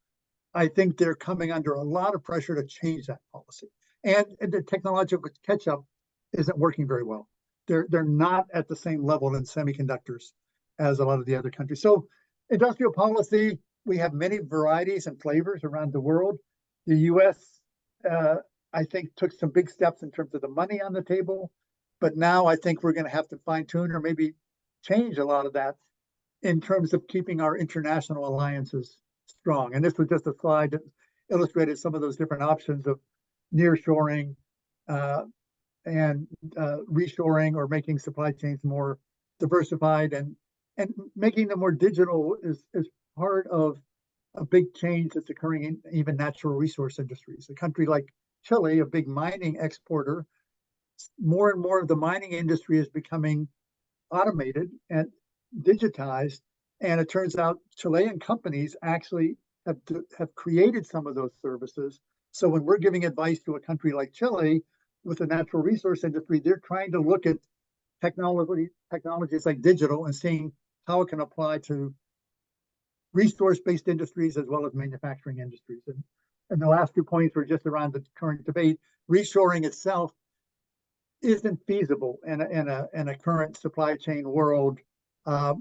I think they're coming under a lot of pressure to change that policy. And the technological catch-up isn't working very well. They're not at the same level in semiconductors as a lot of the other countries. So industrial policy, we have many varieties and flavors around the world. The US, I think, took some big steps in terms of the money on the table, but now I think we're going to have to fine tune or maybe change a lot of that in terms of keeping our international alliances strong. And this was just a slide that illustrated some of those different options of nearshoring and reshoring, or making supply chains more diversified, and making them more digital is part of a big change that's occurring in even natural resource industries. A country like Chile, a big mining exporter, more and more of the mining industry is becoming automated and digitized. And it turns out Chilean companies actually have created some of those services. So when we're giving advice to a country like Chile with the natural resource industry, they're trying to look at technologies like digital and seeing how it can apply to resource-based industries as well as manufacturing industries. And the last 2 points were just around the current debate. Reshoring itself isn't feasible in a current supply chain world,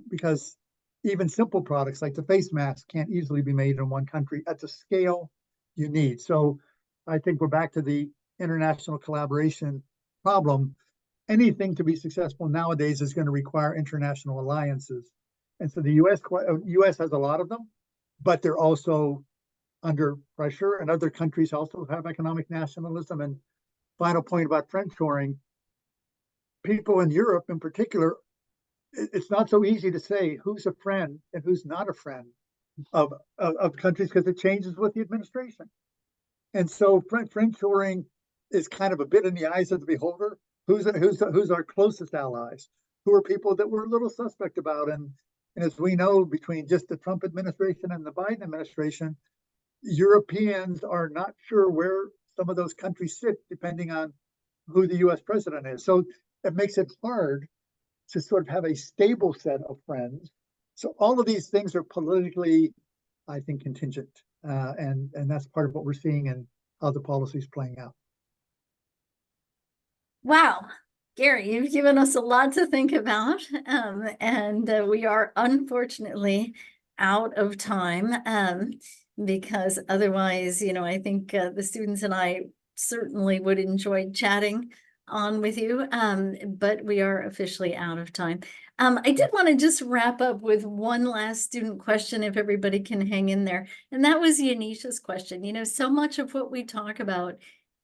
because even simple products like the face mask can't easily be made in one country at the scale you need. So I think we're back to the international collaboration problem. Anything to be successful nowadays is going to require international alliances. And so the US has a lot of them, but they're also under pressure, and other countries also have economic nationalism. And final point about friendshoring, people in Europe in particular, it's not so easy to say who's a friend and who's not a friend of countries, because it changes with the administration. And so friendshoring is kind of a bit in the eyes of the beholder. Who's our closest allies? Who are people that we're a little suspect about? And as we know, between just the Trump administration and the Biden administration, Europeans are not sure where some of those countries sit, depending on who the US president is. So it makes it hard to sort of have a stable set of friends. So all of these things are politically, I think, contingent. And that's part of what we're seeing and how the policy is playing out. Wow. Gary, you've given us a lot to think about. And we are unfortunately out of time. Because otherwise, I think the students and I certainly would enjoy chatting on with you, but we are officially out of time. I did want to just wrap up with one last student question, if everybody can hang in there. And that was Yanisha's question. So much of what we talk about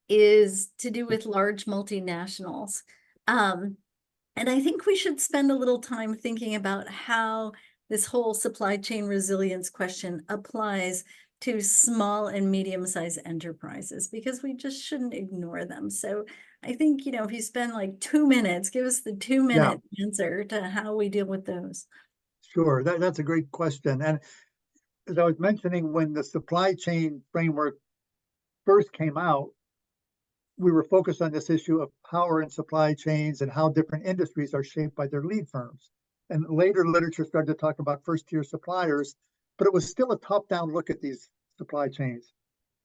is to do with large multinationals. And I think we should spend a little time thinking about how this whole supply chain resilience question applies to small and medium-sized enterprises, because we just shouldn't ignore them. So I think, if you spend like 2 minutes, give us the 2-minute answer to how we deal with those. Sure, that's a great question. And as I was mentioning, when the supply chain framework first came out, we were focused on this issue of power and supply chains and how different industries are shaped by their lead firms. And later literature started to talk about first-tier suppliers, but it was still a top-down look at these supply chains.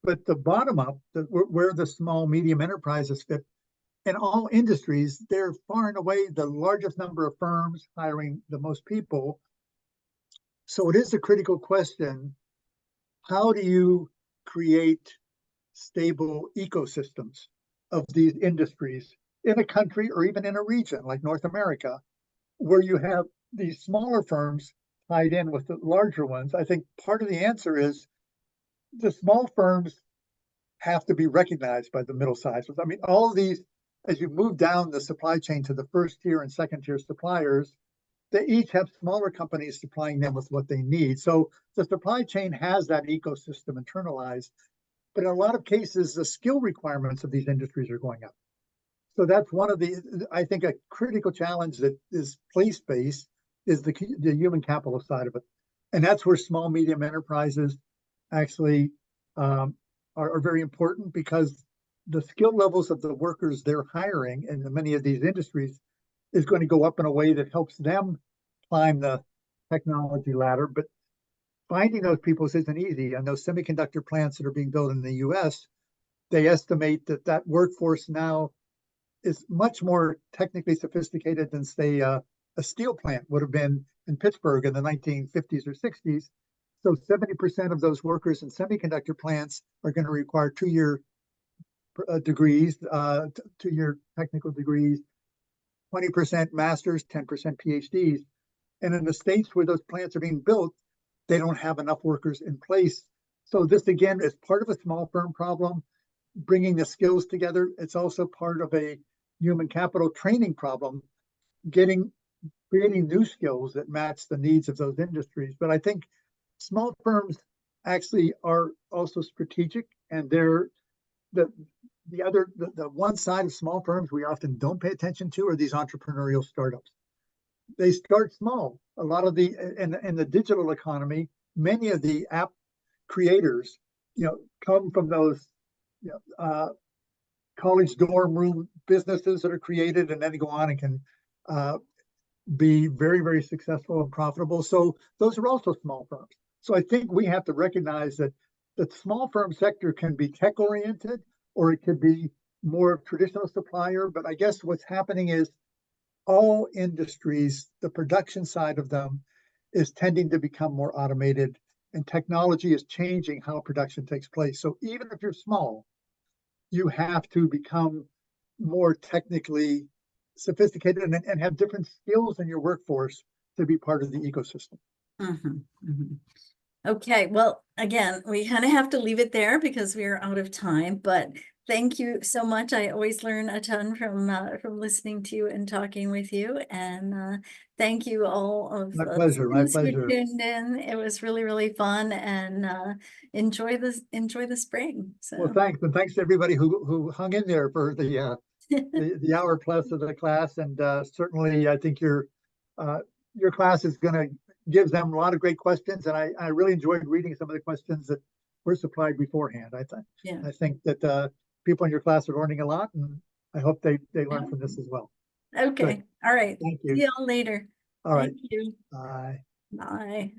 But the bottom up, where the small, medium enterprises fit, in all industries, they're far and away the largest number of firms hiring the most people. So it is a critical question. How do you create stable ecosystems of these industries in a country or even in a region like North America, where you have these smaller firms tied in with the larger ones? I think part of the answer is the small firms have to be recognized by the middle sized. I mean, all of these, as you move down the supply chain to the first tier and second tier suppliers, they each have smaller companies supplying them with what they need. So the supply chain has that ecosystem internalized, but in a lot of cases, the skill requirements of these industries are going up. So that's one of the, I think, a critical challenge that is place-based is the human capital side of it. And that's where small, medium enterprises actually are very important, because the skill levels of the workers they're hiring in many of these industries is going to go up in a way that helps them climb the technology ladder. But finding those people isn't easy. And those semiconductor plants that are being built in the US, they estimate that workforce now is much more technically sophisticated than, say, a steel plant would have been in Pittsburgh in the 1950s or 60s. So 70% of those workers in semiconductor plants are going to require 2-year degrees, 2-year technical degrees, 20% masters, 10% PhDs. And in the states where those plants are being built, they don't have enough workers in place. So this, again, is part of a small firm problem, bringing the skills together. It's also part of a human capital training problem, creating new skills that match the needs of those industries. But I think small firms actually are also strategic, and they're the one side of small firms we often don't pay attention to are these entrepreneurial startups. They start small. A lot of in the digital economy, many of the app creators, come from those, college dorm room businesses that are created, and then go on and can be very, very successful and profitable. So those are also small firms. So I think we have to recognize that the small firm sector can be tech oriented, or it could be more traditional supplier. But I guess what's happening is all industries, the production side of them is tending to become more automated, and technology is changing how production takes place. So even if you're small, you have to become more technically sophisticated and have different skills in your workforce to be part of the ecosystem. Mhm, mhm. Okay, well, again, we kind of have to leave it there because we are out of time, but thank you so much. I always learn a ton from listening to you and talking with you. And thank you all of My the pleasure, my students who pleasure. tuned in. It was really, really fun, and enjoy the spring. Well, So thanks, and thanks to everybody who hung in there for the hour plus of the class, and certainly I think your class is going to give them a lot of great questions, and I really enjoyed reading some of the questions that were supplied beforehand. yeah. I think that people in your class are learning a lot, and I hope they learn from this as well. Okay. All right. Thank See you. y'all later. All right. Thank you. Bye. Bye.